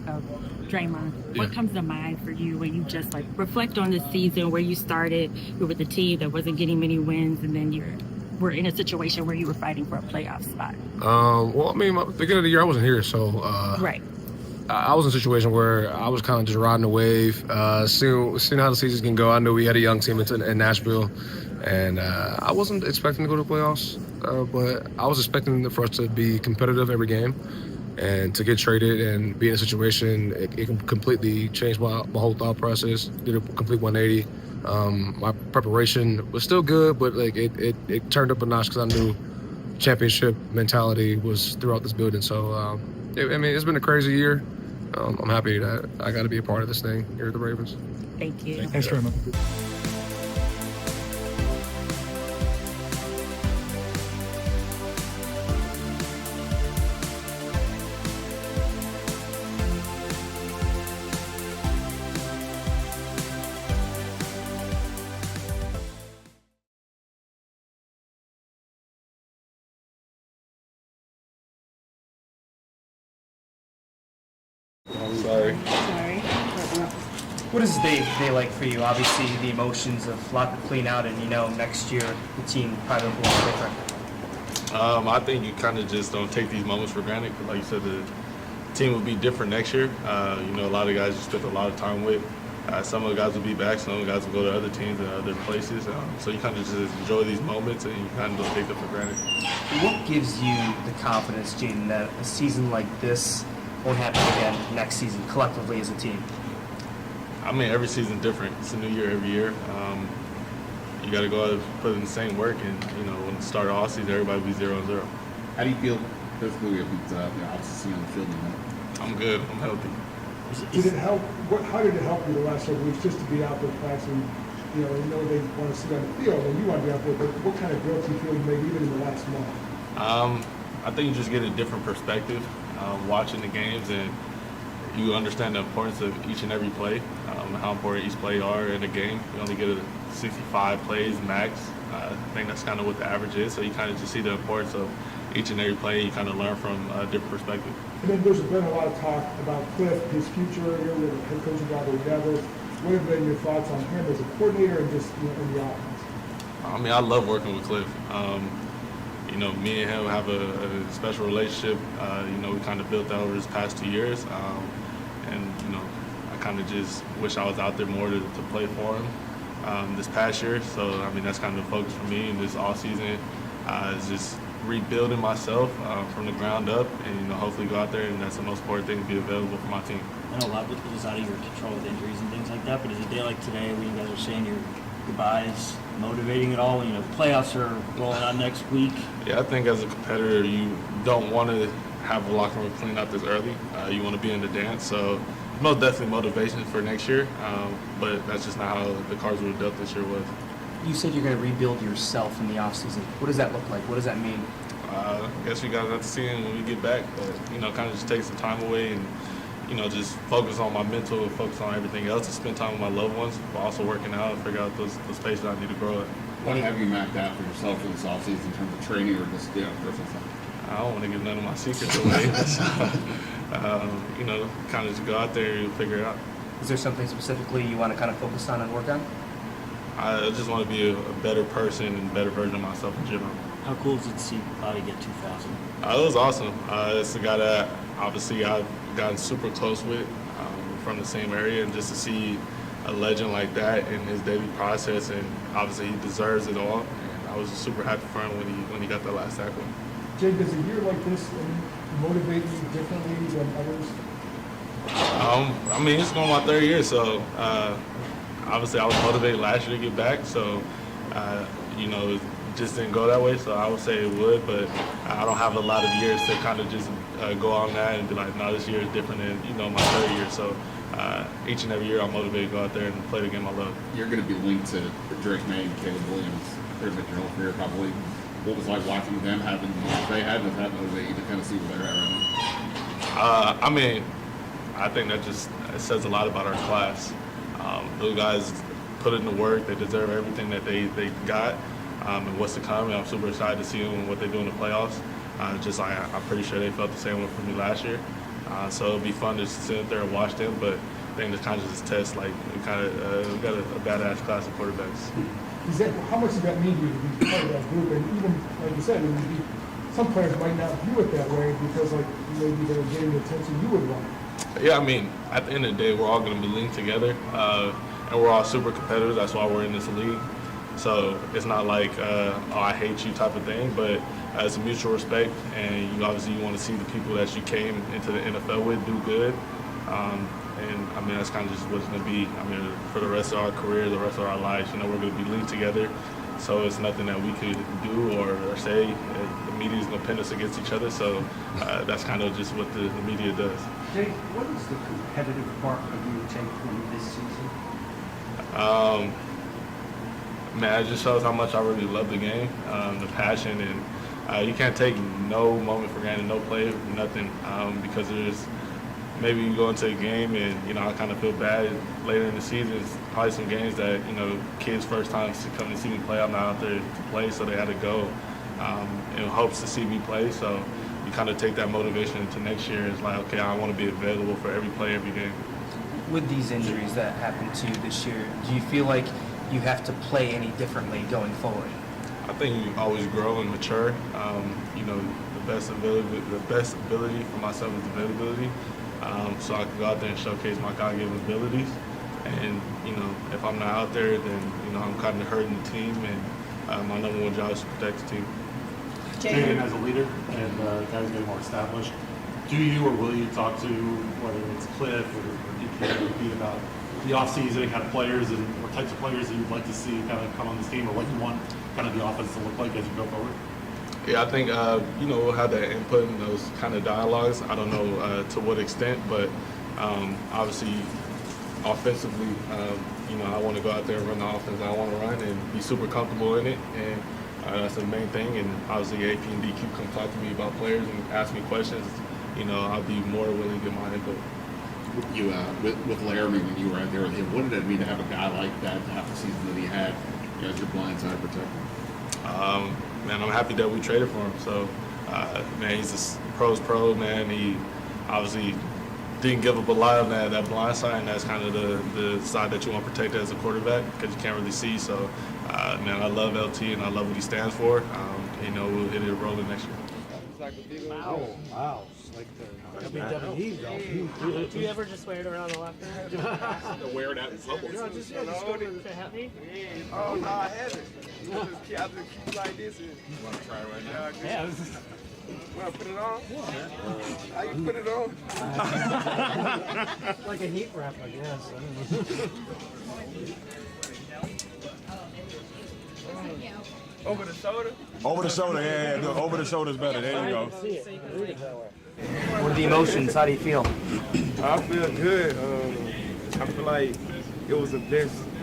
What comes to mind for you when you just like reflect on the season where you started? You were with a team that wasn't getting many wins, and then you were in a situation where you were fighting for a playoff spot. Well, I mean, at the beginning of the year, I wasn't here, so right. I was in a situation where I was kind of just riding the wave. Seeing how the season can go, I knew we had a young team in Nashville, and I wasn't expecting to go to the playoffs, but I was expecting for us to be competitive every game, and to get traded and be in a situation, it can completely change my whole thought process. Did a complete 180. My preparation was still good, but like it turned up a notch because I knew, championship mentality was throughout this building. So, it's been a crazy year. I'm happy that I got to be a part of this thing here at the Ravens. Thank you. Thanks very much. Sorry. What is day like for you? Obviously, the emotions of a lot to clean out, and next year the team probably will be different. I think you kind of just don't take these moments for granted. Like you said, the team will be different next year. A lot of guys you spent a lot of time with. Some of the guys will be back. Some of the guys will go to other teams and other places. So you kind of just enjoy these moments, and you kind of don't take them for granted. What gives you the confidence, Jaden, that a season like this won't happen again next season collectively as a team? I mean, every season's different. It's a new year every year. You got to go out and put in the same work, and when the start of all season, everybody will be 0-0. How do you feel physically obviously on the field? I'm good. I'm healthy. Did it help? How did it help you the last several weeks just to be out there practicing? They want to see you on the field, and you want to be out there. But what kind of growth do you feel you made even in the last month? I think you just get a different perspective watching the games, and you understand the importance of each and every play, how important each play are in a game. You only get 65 plays max. I think that's kind of what the average is. So you kind of just see the importance of each and every play. You kind of learn from a different perspective. And then there's been a lot of talk about Cliff, his future here with the head coaching job with Devils. What have been your thoughts on him as a coordinator and just in the offense? I mean, I love working with Cliff. Me and him have a special relationship. We kind of built that over his past 2 years. I kind of just wish I was out there more to play for him this past year. So, that's kind of the focus for me in this offseason is just rebuilding myself from the ground up and, hopefully go out there, and that's the most important thing, to be available for my team. I know a lot is out of your control with injuries and things like that, but is a day like today when you guys are saying your goodbyes motivating at all when playoffs are rolling on next week? Yeah, I think as a competitor, you don't want to have the locker room clean out this early. You want to be in the dance, so most definitely motivation for next year, but that's just not how the cards were dealt this year was. You said you're going to rebuild yourself in the offseason. What does that look like? What does that mean? I guess we got to see it when we get back, but, kind of just take some time away and, just focus on my mental, focus on everything else, and spend time with my loved ones, but also working out and figure out those spaces I need to grow at. What have you mapped out for yourself for this offseason in terms of training or just personal stuff? I don't want to give none of my secrets away. Kind of just go out there and figure it out. Is there something specifically you want to kind of focus on and work on? I just want to be a better person and a better version of myself in general. How cool is it to see Bobby get 2,000? It was awesome. It's a guy that obviously I've gotten super close with from the same area, and just to see a legend like that in his daily process, and obviously he deserves it all. And I was super happy for him when he got that last tackle. Jake, does a year like this motivate you differently than others? It's going my third year, so obviously I was motivated last year to get back, so it just didn't go that way, so I would say it would, but I don't have a lot of years to kind of just go on that and be like, no, this year is different than my third year, so each and every year I'm motivated to go out there and play the game I love. You're going to be linked to Drake May and Caleb Williams pretty much your whole career probably. What was it like watching them having they had with that motivate you to kind of see where they're at right now? I think that just says a lot about our class. Those guys put in the work. They deserve everything that they got and what's to come. And I'm super excited to see them and what they do in the playoffs. I'm pretty sure they felt the same way for me last year. So it'll be fun to sit there and watch them. But I think this kind of just tests, like, we got a badass class of quarterbacks. How much does that mean to you to be part of that group? And even, like you said, some players might not view it that way because, maybe they're getting the attention you would want. Yeah, at the end of the day, we're all going to be linked together, and we're all super competitive. That's why we're in this league. So it's not like, I hate you type of thing, but it's a mutual respect, and you want to see the people that you came into the NFL with do good. That's kind of just what it's going to be. For the rest of our career, the rest of our lives, we're going to be linked together so it's nothing that we could do or say. The media's gonna pin us against each other, so that's kind of just what the media does. Jay, what is the competitive part of your take from this season? Man, it just shows how much I really love the game, the passion, and you can't take no moment for granted, no play, nothing, because there's maybe you go into a game and, I kind of feel bad later in the season. It's probably some games that, kids' first time to come to see me play, I'm not out there to play, so they had to go in hopes to see me play. So you kind of take that motivation into next year. It's like, okay, I want to be available for every play, every game. With these injuries that happened to you this year, do you feel like you have to play any differently going forward? I think you always grow and mature. The best ability for myself is availability. So I can go out there and showcase my God-given abilities. And, if I'm not out there, then, I'm kind of hurting the team, and my number one job is to protect the team. Jaden, as a leader and guys getting more established, do you or will you talk to, whether it's Cliff or DK or Pete, about the offseason, kind of players and what types of players that you'd like to see kind of come on this team, or what you want kind of the offense to look like as you go forward? Yeah, I think, we'll have that input in those kind of dialogues. I don't know to what extent, but obviously offensively, I want to go out there and run the offense I want to run and be super comfortable in it. And that's the main thing. And obviously AP and DQ come talk to me about players and ask me questions. I'll be more willing to give my input. You, with Laramie, when you were out there with him, what did it mean to have a guy like that to have the season that he had as your blindside protector? Man, I'm happy that we traded for him. So, man, he's a pro's pro, man. He obviously didn't give up a lot on that blind side, and that's kind of the side that you want to protect as a quarterback because you can't really see. So, man, I love LT, and I love what he stands for. We'll hit it rolling next year. Wow. Like the heave, though. Do you ever just wear it around the locker room? Wear it out in public. Just go to help me? Oh, no, I haven't. I just keep like this. And, You want to try it right now? Yeah. Want to put it on? Yeah. How you put it on? Like a heat wrap, I guess. I don't know. Over the shoulder? Over the shoulder, yeah. Over the shoulder is better. There you go. What are the emotions? How do you feel? I feel good. I feel like it was the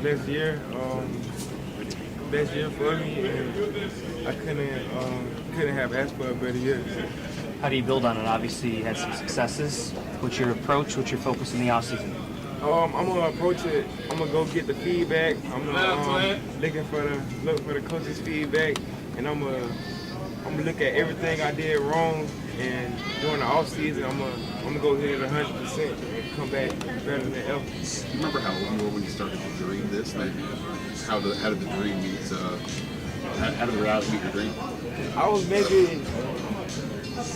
best year. Best year for me, and I couldn't have asked for a better year. How do you build on it? Obviously, you had some successes. What's your approach? What's your focus in the offseason? I'm gonna approach it. I'm gonna go get the feedback. I'm gonna look for the coach's feedback, and I'm gonna look at everything I did wrong. And during the off season, I'm gonna go hit it 100% and come back better than ever. Do you remember how old you were when you started to dream this? Maybe how did the dream meet? How did the reality meet your dream? I was maybe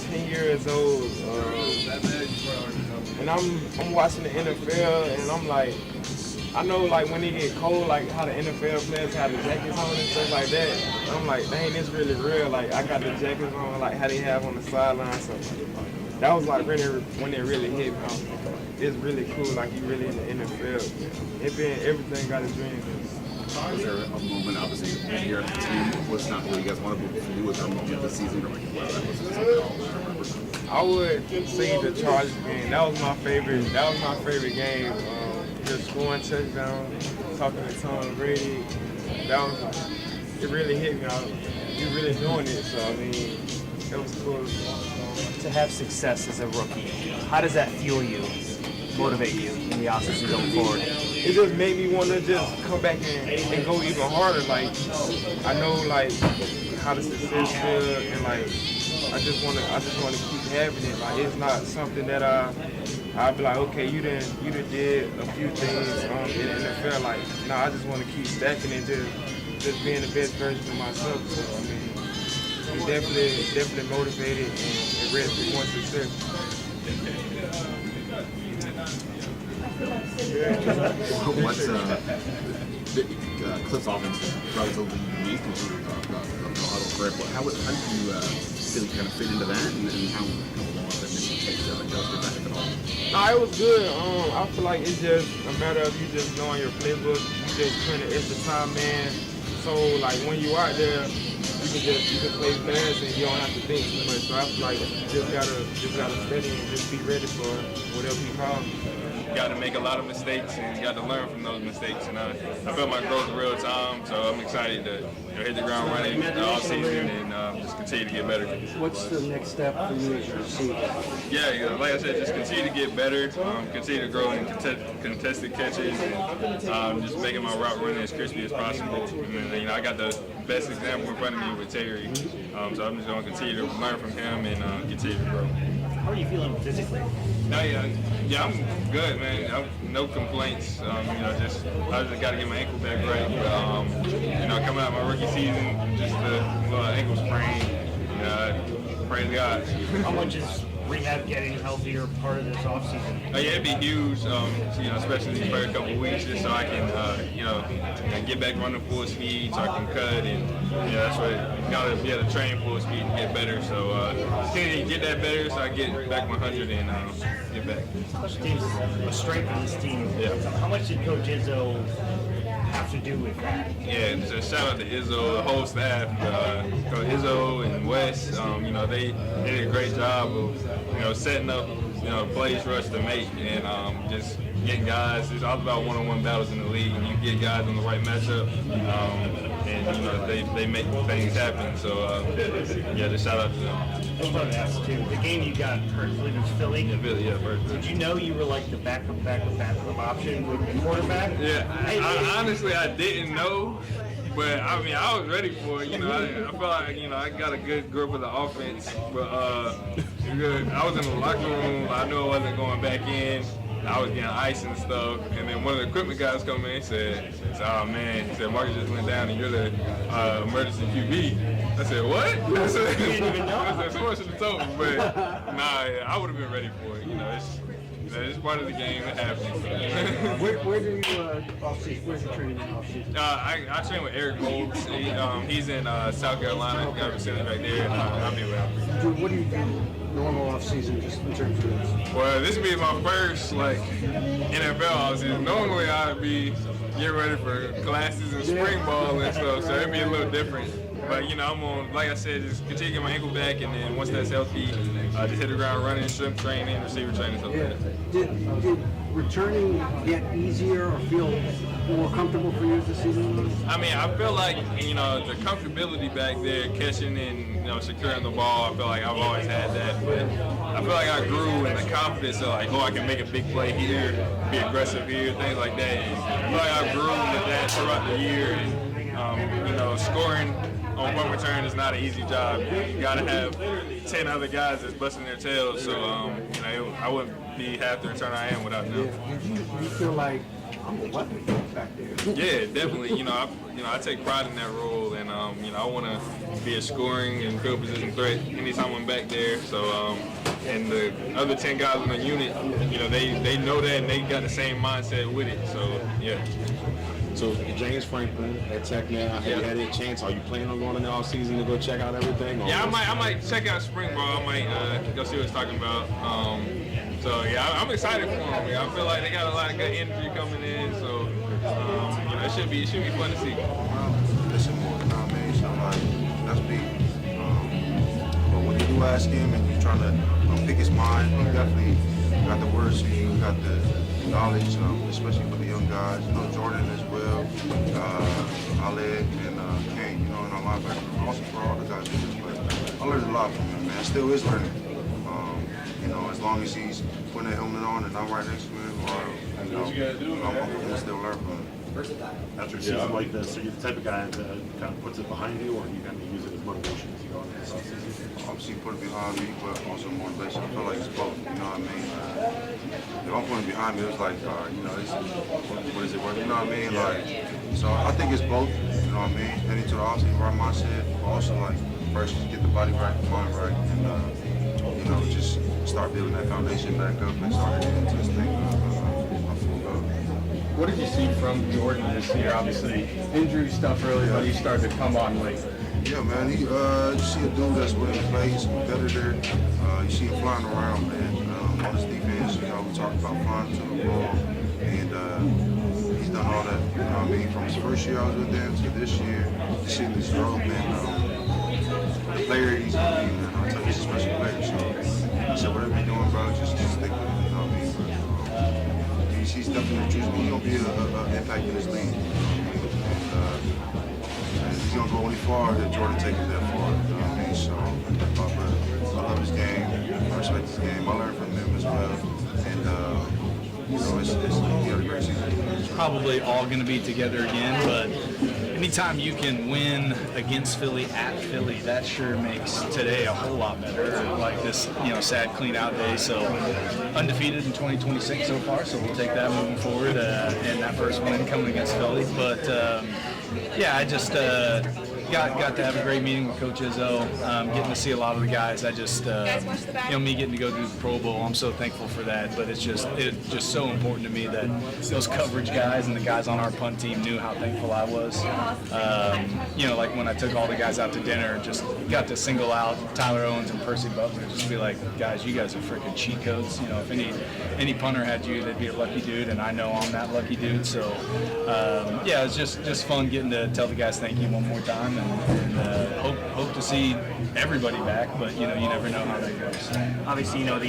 10 years old, and I'm watching the NFL, and I'm like, I know like when it get cold, like how the NFL players have the jackets on and stuff like that. And I'm like, dang, this really real. Like I got the jackets on, like how they have on the sideline. So that was like really when it really hit me. It's really cool. Like you really in the NFL. It been everything I dreamed of. Was there a moment, obviously, here at the team was not where you guys wanted to do? Was there a moment this season where like, wow, that was something I would say the Chargers game. That was my favorite. That was my favorite game. Just scoring touchdown, talking to Tom Brady. It really hit me. You're really doing it. So I mean, it was cool. To have success as a rookie, how does that fuel you, motivate you in the offseason going forward? It just made me want to just come back and go even harder. Like I know like how the success feel, and like I just want to keep having it. Like it's not something that I'll be like, okay, you done did a few things in the NFL. Like no, I just want to keep stacking and just being the best version of myself. So I mean, I'm definitely motivated and ready for more success. What's Cliff's offense is relatively unique in terms of the huddle grip. How do you feel you kind of fit into that, and how long does that maybe take to adjust to that, if at all? No, it was good. I feel like it's just a matter of you just knowing your playbook. You just putting an extra time, man, So like when you out there, you can play fast and you don't have to think too much. So I feel like you just gotta study and just be ready for whatever you call. You got to make a lot of mistakes and you got to learn from those mistakes. And I feel my growth in real time, so I'm excited to hit the ground running all season and just continue to get better. What's the next step for you as a receiver? Yeah, like I said, just continue to get better, continue to grow in contested catches, and just making my route running as crispy as possible. And then, I got the best example in front of me with Terry, so I'm just going to continue to learn from him and continue to grow. How are you feeling physically? Yeah, I'm good, man. No complaints. I just got to get my ankle back right. But, coming out my rookie season, just a little ankle sprain. Praise God. How much is rehab getting healthier part of this offseason? Yeah, it'd be huge, especially these first couple of weeks, just so I can, get back running full speed, so I can cut, and that's what you gotta be able to train full speed and get better. So continue to get that better, so I get back 100 and get back. Special teams a strength of this team. Yeah. How much did Coach Izzo have to do with that? Yeah, so shout out to Izzo, the whole staff, Coach Izzo and Wes. They did a great job of setting up plays for us to make and just getting guys. It's all about one-on-one battles in the league, and you get guys in the right matchup, and they make things happen. So just shout out to them. I just wanted to ask too. The game you got hurt against Philly. Yeah, Philly. Yeah, first. Did you know you were like the backup option with the quarterback? Yeah, honestly, I didn't know. But I was ready for it. I felt like I got a good grip of the offense. But I was in the locker room. I knew I wasn't going back in. I was getting ice and stuff. And then one of the equipment guys come in and said, "Oh man," he said, "Marcus just went down and you're the emergency QB." I said, "What?" I said, You didn't even know. I said, "Someone should have told me." But I would have been ready for it. It's part of the game. It happens. Where do you off-season? Where's your training in off-season? I train with Erick Hunter. He's in South Carolina. Got a facility back there. I'll be with him. What do you do normal off-season just in terms of this? Well, this will be my first NFL off-season. Normally I'd be getting ready for classes and spring ball and stuff, so it'd be a little different. But I'm on, like I said, just continue to get my ankle back, and then once that's healthy, just hit the ground running, strength training, receiver training, stuff like that. Did returning get easier or feel more comfortable for you as the season goes? I feel like the comfortability back there, catching and securing the ball. I feel like I've always had that, but I feel like I grew in the confidence of I can make a big play here, be aggressive here, things like that. And I feel like I grew with that throughout the year, and scoring on one return is not an easy job. You got to have 10 other guys that's busting their tails. So I wouldn't be half the return I am without them. Did you feel like I'm a weapon back there? Yeah, definitely. I take pride in that role, and I want to be a scoring and field position threat anytime I'm back there. So and the other 10 guys in the unit, they know that and they got the same mindset with it. So yeah. So James Franklin at Tech now, have you had a chance? Are you planning on going in the off season to go check out everything? Yeah, I might check out spring ball. I might go see what it's talking about. I'm excited for them. I feel like they got a lot of good energy coming in. So it should be fun to see. Listen more, that's big. But when you do ask him and you're trying to pick his mind, he definitely got the words for you, got the knowledge, especially for the young guys. Jordan as well, Aled and Kane, and our linebacker. Also for all the guys in this place. I learned a lot from him, man. Still is learning. As long as he's putting that helmet on and I'm right next to him, I'm going to still learn from him. After a season like this, are you the type of guy that kind of puts it behind you, or you kind of use it as motivation as you go into this offseason? Obviously, put it behind me, but also motivation. I feel like it's both. You know what I mean? If I'm putting it behind me, it's like, what is it worth? You know what I mean? So I think it's both. You know what I mean? Heading to the offseason, right mindset, but also first just get the body right, the mind right, and just start building that foundation back up and start getting into this thing. What did you see from Jordan this year? Obviously, injury stuff early, but he started to come on late. Yeah, man. You see a dude that's willing to play. He's a competitor. You see him flying around, man. On his defense, we talk about flying to the ball, and he's done and all that. You know what I mean? From his first year I was with them to this year, seeing this growth, man. The player he's gonna be, man. I'll tell you, he's a special player. So I said, whatever you're doing, bro, just stick with it. You know what I mean? But, he's definitely he's gonna be an impact in this league. And he's gonna go any far that Jordan takes it that far. You know what I mean? So I love his game. I respect his game. I learned from him as well. And you know, he had a great season. It's probably all going to be together again, but anytime you can win against Philly at Philly, that sure makes today a whole lot better. Like this, sad clean out day. So undefeated in 2026 so far, so we'll take that moving forward. And that first win coming against Philly, but I just. Got to have a great meeting with Coach Izzo, getting to see a lot of the guys. I just, me getting to go do the Pro Bowl, I'm so thankful for that. But it's just so important to me that those coverage guys and the guys on our punt team knew how thankful I was. Like when I took all the guys out to dinner, just got to single out Tyler Owens and Percy Butler, just be like, guys, you guys are freaking cheat codes. If any punter had you, they'd be a lucky dude, and I know I'm that lucky dude. So, it's just fun getting to tell the guys thank you one more time. And hope to see everybody back, but you never know how that goes. Obviously, the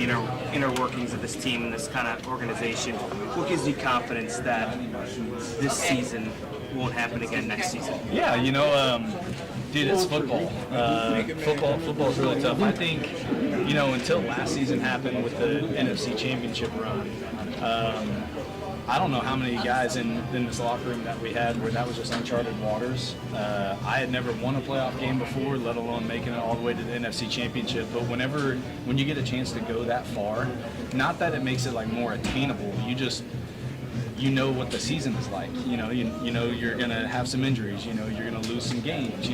inner workings of this team and this kind of organization. What gives you confidence that this season won't happen again next season? Yeah, dude, it's football. Football is really tough. I think, until last season happened with the NFC Championship run. I don't know how many guys in this locker room that we had where that was just uncharted waters. I had never won a playoff game before, let alone making it all the way to the NFC Championship. But when you get a chance to go that far, not that it makes it like more attainable, you know what the season is like. You know you're gonna have some injuries. You're gonna lose some games.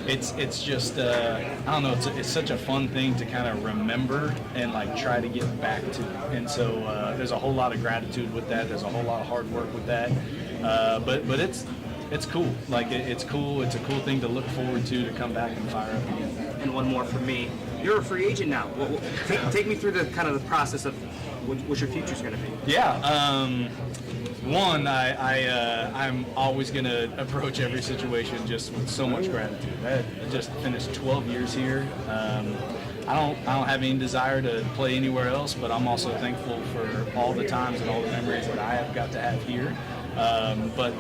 It's just I don't know. It's such a fun thing to kind of remember and like try to get back to. And so there's a whole lot of gratitude with that. There's a whole lot of hard work with that. But it's cool. Like it's cool. It's a cool thing to look forward to come back and fire up again. And one more from me. You're a free agent now. Take me through the kind of the process of what your future's going to be. Yeah. One, I'm always going to approach every situation just with so much gratitude. I just finished 12 years here. I don't have any desire to play anywhere else, but I'm also thankful for all the times and all the memories that I have got to have here. But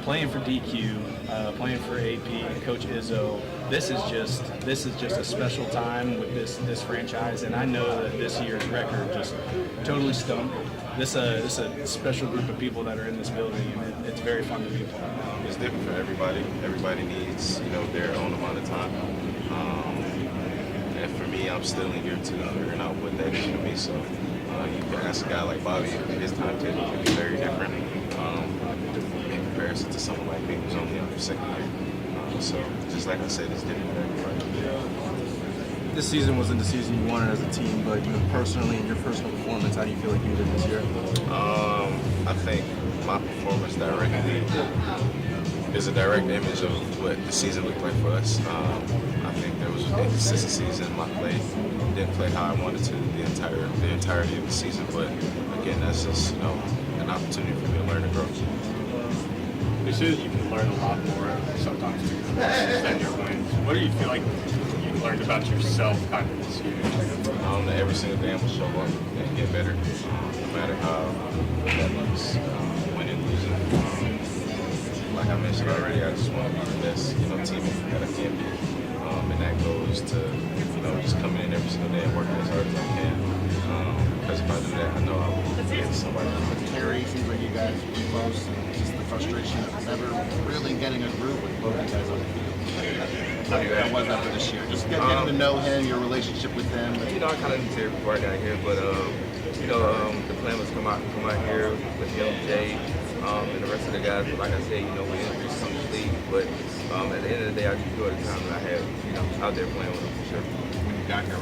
playing for DQ, playing for AP, Coach Izzo, this is just a special time with this franchise, and I know that this year's record just totally stumped. This is a special group of people that are in this building, and it's very fun to be a part of. It's different for everybody. Everybody needs their own amount of time. And for me, I'm still in year 2, figuring out what that is for me. So you can ask a guy like Bobby, his timetable can be very different in comparison to someone like me who's only on their second year. So just like I said, it's different for everybody. This season wasn't the season you wanted as a team, but personally, in your personal performance, how do you feel like you did this year? I think my performance directly is a direct image of what the season looked like for us. I think there was inconsistencies in my play. Didn't play how I wanted to the entirety of the season, but again, that's just an opportunity for me to learn and grow. This year you can learn a lot more sometimes than your wins. What do you feel like you've learned about yourself kind of this year? That every single day I'm gonna show up and get better, no matter how that looks, winning, losing. Like I mentioned already, I just want to be the best, team that I can be, and that goes to, just coming in every single day and working as hard as I can. Because if I do that, I know I will get somebody. Terry, seems like you guys are close, and just the frustration of never really getting a group with both you guys on the field. How was that for this year? Just getting to know him, your relationship with him. I kind of knew Terry before I got here, but the plan was come out here with him, Jay, and the rest of the guys. But like I said, we injuries come to league, but at the end of the day, I just enjoyed the time that I had, out there playing with them for sure. When you got here,